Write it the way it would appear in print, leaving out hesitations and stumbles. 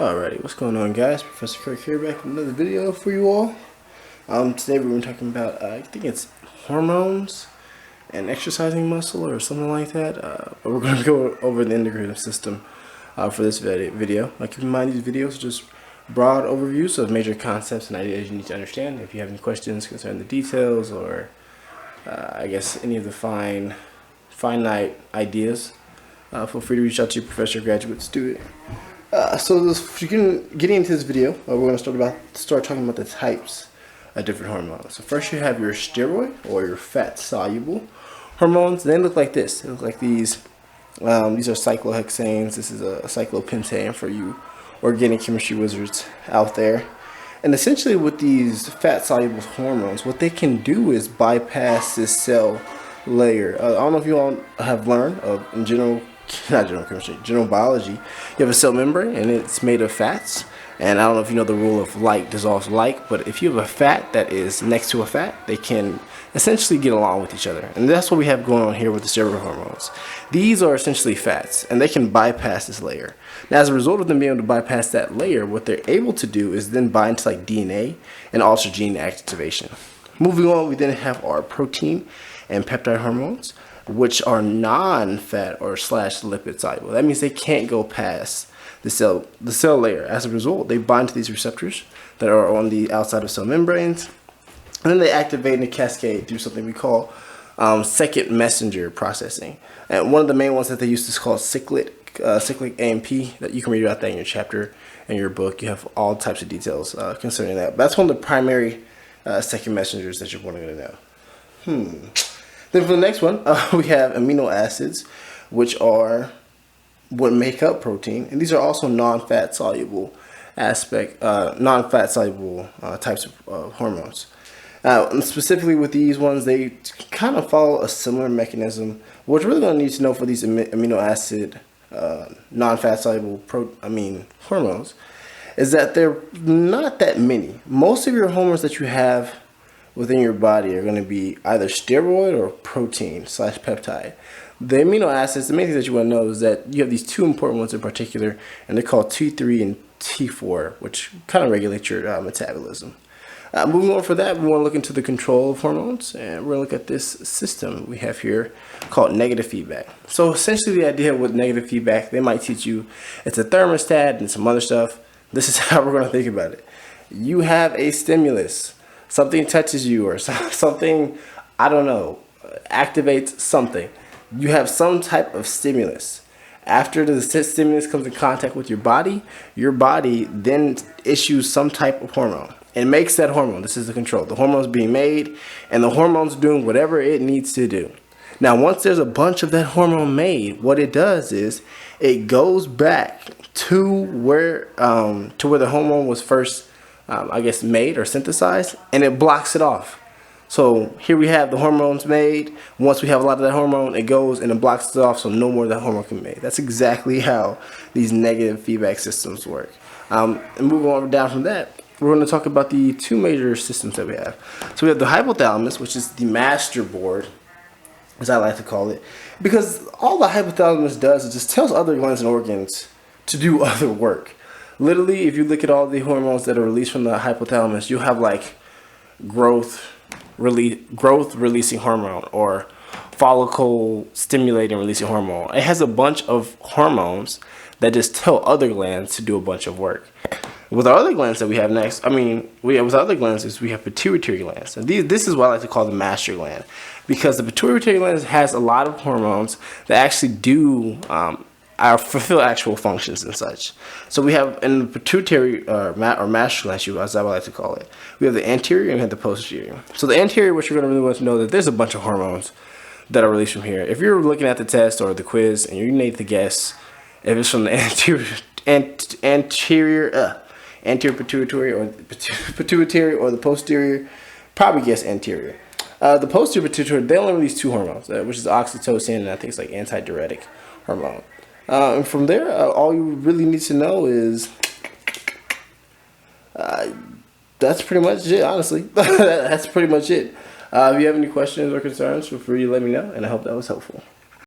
Alrighty, what's going on, guys? Professor Kirk here, back with another video for you all. Today we're going to be talking about, I think it's hormones and exercising muscle or something like that. But we're going to go over the endocrine system for this video. Keep in mind, these videos are just broad overviews of major concepts and ideas you need to understand. If you have any questions concerning the details or, I guess, any of the finite ideas, feel free to reach out to your professor, graduate, student. Getting into this video, we're going to start talking about the types of different hormones. So first you have your steroid or your fat-soluble hormones. They look like this. They look like these. These are cyclohexanes. This is a cyclopentane for you organic chemistry wizards out there. And essentially with these fat-soluble hormones, what they can do is bypass this cell layer. I don't know if you all have learned in general biology. You have a cell membrane and it's made of fats. And I don't know if you know the rule of like dissolves like, but if you have a fat that is next to a fat, they can essentially get along with each other. And that's what we have going on here with the steroid hormones. These are essentially fats and they can bypass this layer. Now, as a result of them being able to bypass that layer, what they're able to do is then bind to like DNA and alter gene activation. Moving on, we then have our protein and peptide hormones, which are non-fat or /lipid soluble. That means they can't go past the cell layer. As a result, they bind to these receptors that are on the outside of cell membranes, and then they activate and cascade through something we call second messenger processing. And one of the main ones that they use is called cyclic AMP. That you can read about that in your chapter in your book. You have all types of details concerning that. But that's one of the primary second messengers that you're wanting to know. Then for the next one, we have amino acids, which are what make up protein, and these are also non-fat soluble types of hormones. And specifically with these ones, they kind of follow a similar mechanism. What you're really going to need to know for these amino acid non-fat soluble hormones is that they're not that many. Most of your hormones that you have within your body are going to be either steroid or protein / peptide. The amino acids, the main thing that you want to know is that you have these two important ones in particular, and they're called T3 and T4, which kind of regulate your metabolism. Moving on for that, we want to look into the control of hormones, and we're going to look at this system we have here called negative feedback. So essentially the idea with negative feedback, they might teach you it's a thermostat and some other stuff. This is how we're going to think about it. You have a stimulus. Something touches you or something, I don't know, activates something. You have some type of stimulus. After the stimulus comes in contact with your body then issues some type of hormone. It makes that hormone. This is the control. The hormone's being made and the hormone's doing whatever it needs to do. Now, once there's a bunch of that hormone made, what it does is it goes back to where the hormone was first made or synthesized, and it blocks it off. So here we have the hormones made. Once we have a lot of that hormone, it goes and it blocks it off, so no more of that hormone can be made. That's exactly how these negative feedback systems work. And moving on down from that, we're going to talk about the two major systems that we have. So we have the hypothalamus, which is the master board, as I like to call it, because all the hypothalamus does is just tells other glands and organs to do other work. Literally, if you look at all the hormones that are released from the hypothalamus, you'll have like growth releasing hormone or follicle stimulating releasing hormone. It has a bunch of hormones that just tell other glands to do a bunch of work. With our other glands that we have next, we have pituitary glands. And this is what I like to call the master gland, because the pituitary gland has a lot of hormones that actually do fulfill actual functions and such. So we have in the pituitary or master gland, as I would like to call it, we have the anterior and we have the posterior. So the anterior, what you're going to really want to know, that there's a bunch of hormones that are released from here. If you're looking at the test or the quiz and you need to guess if it's from the anterior pituitary or the posterior, probably guess anterior. The posterior pituitary, they only release two hormones, which is oxytocin and I think it's like antidiuretic hormone. And from there, all you really need to know is that's pretty much it, honestly. That's pretty much it. If you have any questions or concerns, feel free to let me know, and I hope that was helpful.